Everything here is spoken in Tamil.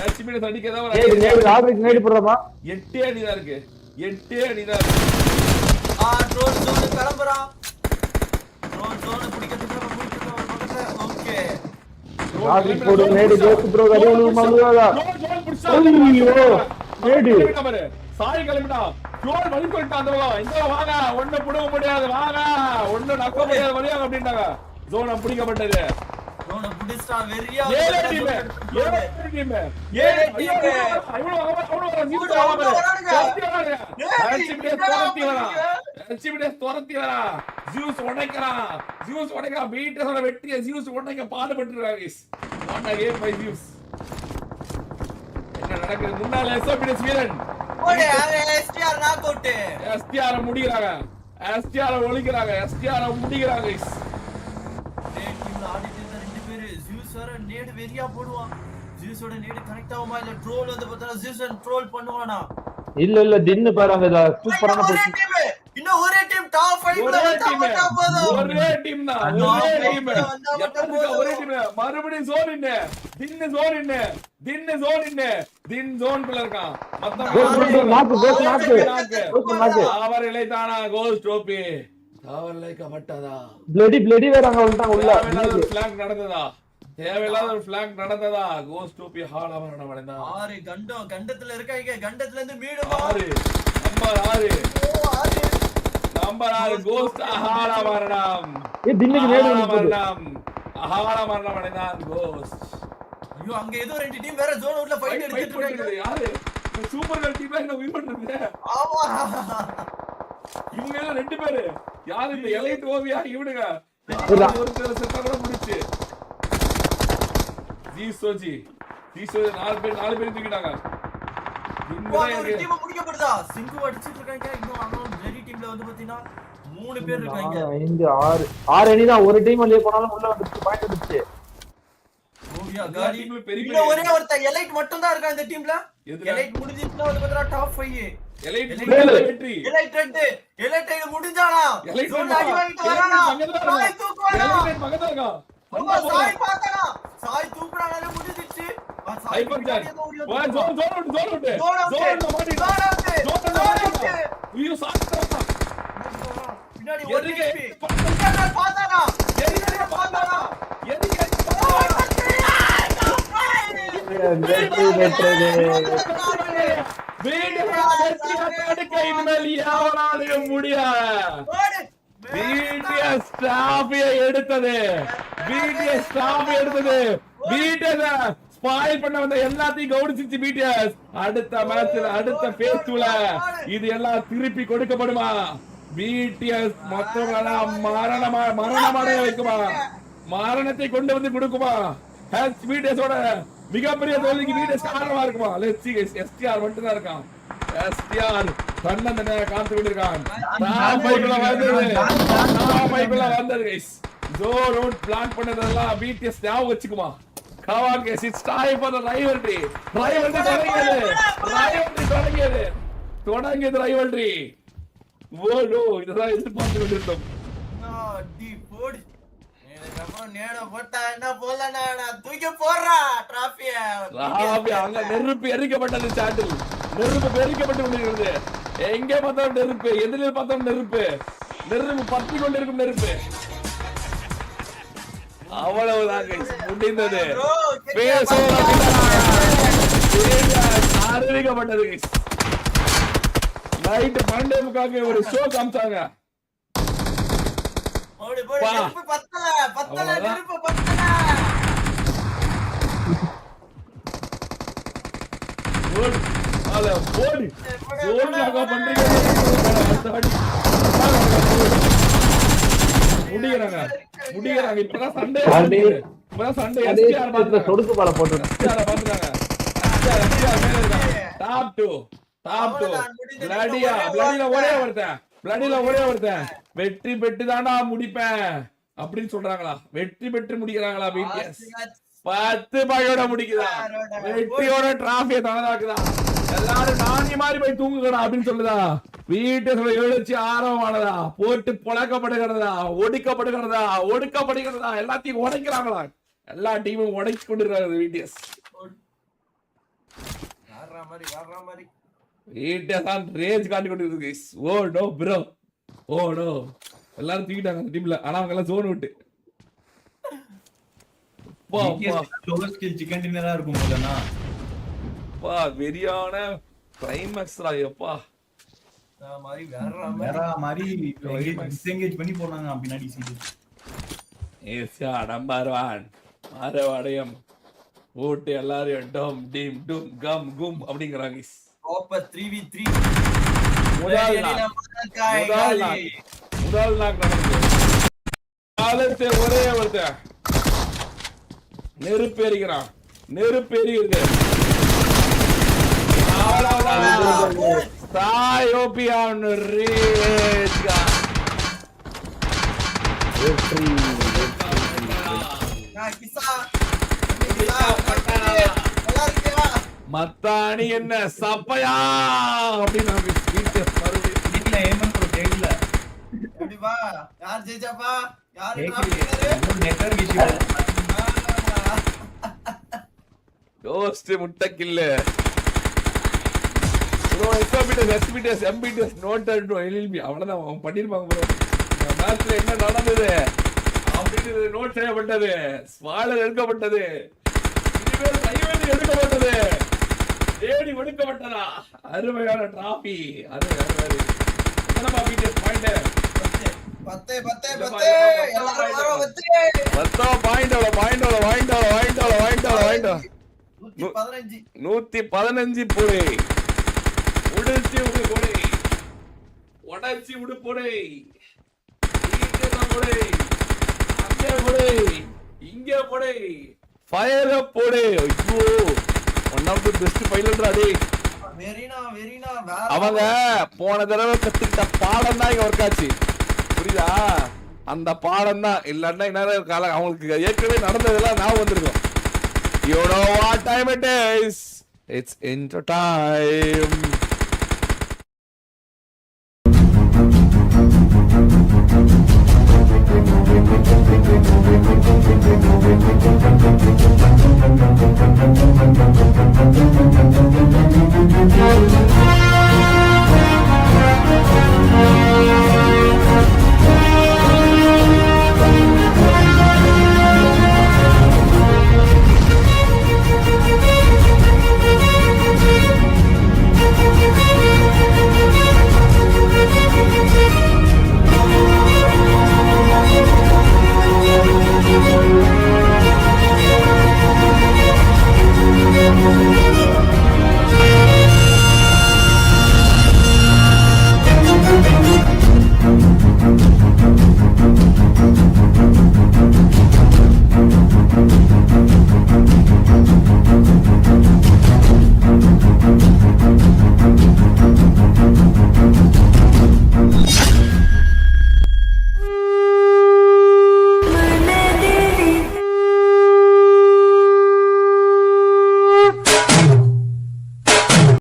HBDS அடிக்கதான் நேடு போடுறமா 8 அடிதான் இருக்கு 8 அடிதான் இருக்கு. ட்ரோன் ஜோன் கிளம்புறான். ட்ரோன் ஜோன் பிடிக்கிறதுக்கு நம்ம போயிட்டு பக்கத்துல. ஓகே ராஜிக் போடு நேடு ஜோஸ் ப்ரோ கரியலு மங்குவாடா. ஐயோ நேடு சாய் கிளம்பிடா. ட்ரோன் வழி போயிட்டான் அந்த பக்கம். இங்க வாங்க. ஒண்ணு புடுங்க முடியாது. வாங்க. ஒண்ணு நக்க முடியாது வழியாக அப்படின்றாங்க. ஜோன் பிடிக்கப்பட்டது. ஜோன் புடிஸ்டா வெறியா. ஏழு டீம். துரத்தி வரா. ஜூஸ் உடைக்கிறான். பீட்டஸோட வெற்றியை ஜூஸ் உடைக்க பாடுபட்டுருக்காங்க. என்ன நடக்குது முன்னால எஸ்பிஎஸ் வீரன் ஓடே எஸ்டிஆர் நாக் அவுட். எஸ்டிஆர் முடிகிறாங்க. எஸ்டிஆர் ஒளிக்கிறாங்க. எஸ்டிஆர் முடிகிறாங்க. டீம்ல ஆடிட்டு இருந்த ரெண்டு பேரு ஜூஸ் வர நேடு வெறியா போடுவான். ஜூஸோட நேடு கனெக்ட் ஆகுமா இல்ல ட்ரோல் வந்து பார்த்தா ஜூஸ் ட்ரோல் பண்ணுவானா? இல்ல தின்னு பாருங்க சூப்பரான பொசிஷன். இன்னும் ஒரே டீம் டாப் 5 ல வந்தா போதும். ஒரே டீம் மறுபடியும் ஜோன் இன்ன தின்னு ஜோன் குள்ள இருக்கான். அவர் இளைத்தானா கோல்ஸ் ட்ரோபி அவர் இளைக்கப்பட்டதா. பிளடி வேற அங்க வந்துட்டாங்க உள்ள. ஃபிளாங்க் நடந்ததா? தேவையில்லாத ஒரு ஃபிளாங்க் நடந்ததா? கோல்ஸ் ட்ரோபி ஹால் அவரணம் அடைந்தா. 6 கண்டத்துல இருக்காங்க. கண்டத்துல இருந்து மீண்டும் 6 நம்பர் 6 கோஸ்ட் ஹால் அவரணம். தின்னுக்கு நேடு ஹால் அவரணம் அடைந்தான் கோஸ்ட். ஐயோ அங்க ஏதோ ரெண்டு டீம் வேற ஜோன் உள்ள ஃபைட் எடுத்துட்டு இருக்காங்க. யாரு சூப்பர் கேர்ள் டீம்ல என்ன வின் பண்றது? ஆமா இவங்க எல்லாம் ரெண்டு பேரு யாரு இந்த எலைட் ஓவியா இவனுங்க ஒருத்தர் செத்தா கூட முடிச்சு. ஜீசோஜி நாலு பேர் தூக்கிட்டாங்க. ஒரு டீம் முடிக்கப்படுதா? சிங்கு அடிச்சிட்டு இருக்காங்க. இன்னும் அங்க ரெடி டீம்ல வந்து பாத்தீங்கன்னா 3 பேர் இருக்காங்க. 5 6 அணி தான். ஒரு டீம் வெளிய போனாலும் உள்ள வந்து பாயிண்ட் அடிச்சு. ஓவியா காடி பெரிய ஒரே ஒருத்த எலைட் மட்டும் தான் இருக்கா இந்த டீம்ல. எலைட் முடிஞ்சிச்சுனா வந்து பாத்தீங்கன்னா டாப் 5. எலைட் வெற்றி. எலைட் 2 எலைட் முடிஞ்சானா? ஜோன் அடி வாங்கிட்டு வரானா? சாய் தூக்குவானா? எலைட் பக்கத்துல இருக்கா. சாய் பாத்தனா? சாய் தூக்குறானால முடிஞ்சிச்சு. சாய் பக்கத்துல ஜோன் விட்டு ஐயோ சாப்பிட்டா பின்னாடி ஓடிச்சு. பாத்தானா? ஸ்பாயில் பண்ண வந்த எல்லாத்தையும் கவனிச்சிச்சு பிடிஎஸ். அடுத்த மேட்ச்ல அடுத்த ஃபேஸ் 2ல இது எல்லாம் திருப்பி கொடுக்கப்படுமா? பிடிஎஸ் மொத்தமா மரணமடைய வைக்குமா? மரணத்தை கொண்டு வந்து கொடுக்குமா? பிடிஎஸோட மிகப்பெரிய தோல்விக்கு பிடிஎஸ் காரணமா இருக்குமா? Let's see guys. எஸ்டிஆர் மட்டும் தான் இருக்கான். எஸ்டிஆர் கண்ணந்தன காத்து விட்டுருக்கான். நாமைக்குள்ள வந்தது गाइस. ஜோரோட் பிளான் பண்ணதெல்லாம் பிடிஎஸ் ஞாபகம் வச்சுக்குமா? Come on guys, it's time for the rivalry. தொடங்கியது rivalry. ஓடோ இதெல்லாம் எதிர்பார்த்து கொண்டிருந்தோம். டி போடு. இதுக்கப்புறம் நேட போட்டா என்ன போலனா நான் தூக்கி போறா டிராஃபிய. அங்க நெருப்பு எரிக்கப்பட்டது சாட்டில். நெருப்பு எரிக்கப்பட்டு கொண்டிருக்கிறது. எங்கே பார்த்தாலும் நெருப்பு, எதிரில் பார்த்தாலும் நெருப்பு பத்தி கொண்டிருக்கும் நெருப்பு. அவ்வளவுதான் முடிந்தது. அறிவிக்கப்பட்டது. நைட் 12:30 ஒரு ஷோ காமிச்சாங்க. முடியறாங்க இப்பதான் சண்டே சொடுக்கு பால போட்டு டாப் 2 பிளடில ஒரே ஒருத்தன் வெற்றி பெற்று தானா முடிப்பேன் அப்படின்னு சொல்றாங்களா? வெற்றி பெற்று முடிக்கிறாங்களா? பிடிஎஸ் 10 பாயோட முடிக்குதா? வெற்றியோட டிராஃபியை தனதாக்குதா? எல்லாரும் நானி மாதிரி போய் தூங்குகிறா அப்படின்னு சொல்லுதா? வீட்டு எழுச்சி ஆரம்பமானதா? போட்டு பொழக்கப்படுகிறதா? ஒடுக்கப்படுகிறதா? எல்லாத்தையும் உடைக்கிறாங்களா? எல்லா டீமும் உடைச்சு கொண்டிருக்காங்க பிடிஎஸ். வேற மாதிரி வீட்டை ரேஜ் காட்டி கொண்டு இருக்கு guys. Oh no bro, oh no, எல்லாரும் தூக்கிட்டாங்க அந்த டீம்ல. ஆனா அவங்க எல்லாம் ஜோன் விட்டு பா லோவர் ஸ்கில் சிக்கன் டின்னரா இருக்கும் போலனா. பா வெரியான கிளைமாக்ஸ்ரா எப்பா. வேற மாதிரி டிஸ்எங்கேஜ் பண்ணி போறாங்க பின்னாடி சீடு. ஏசியா நம்பர் 1 மாரவாடையம் ஓட்டு எல்லாரும் டம் டீம் டும் கம் கும் அப்படிங்கறாங்க guys. ப்ராப்பர் 3v3 முதல் நாக் நடக்குது. காலத்தை ஒரே ஒருத்தன் நெருப்பு எரிக்கிறான், நெருப்பு எரியுது. சாயோபியான் ரேஜ்கா மத்தானி என்ன சப்பையா அப்படின்னு வீட்ல ஏமன் ப்ரோ கேட்கல. எப்படிப்பா யார் ஜெயிச்சாப்பா? யாரு நெட்வொர்க் இஷ்யூ. கோஸ்ட் முட்டை kill bro. SPTS MPTS noted bro. LLP அவ்வளவுதான் அவங்க பண்ணிருப்பாங்க ப்ரோ. இந்த மேட்ச்ல என்ன நடந்தது அப்படின்னு நோட் செய்யப்பட்டது, ஸ்வாலர் எடுக்கப்பட்டது, இனிமேல் கைவேந்து எடுக்கப்பட்டது, தேடி ஒடுக்கப்பட்டதா. அருமையான டிராபி. அருமை. என்னப்பா பிடிஎஸ் பாயிண்ட் 115 போடு. உடைச்சி விடு போடு, உடைச்சி விடு போடு, போடு, அங்கே போடு, இங்கே போடு, ஃபயர் போடு. ஐயோ ஒன் ஆஃப் தி பெஸ்ட் பைலட்ரா டேய். அவங்க போன தடவை கத்துக்கிட்ட பாடம் தான் இங்க ஒர்க் ஆச்சு, புரியுதா? அந்த பாடம் தான். இல்லன்னா இன்னும் காலம் அவங்களுக்கு ஏற்கனவே நடந்ததெல்லாம் ஞாபகம் வந்திருக்கும். You know what time it is? It's intro time.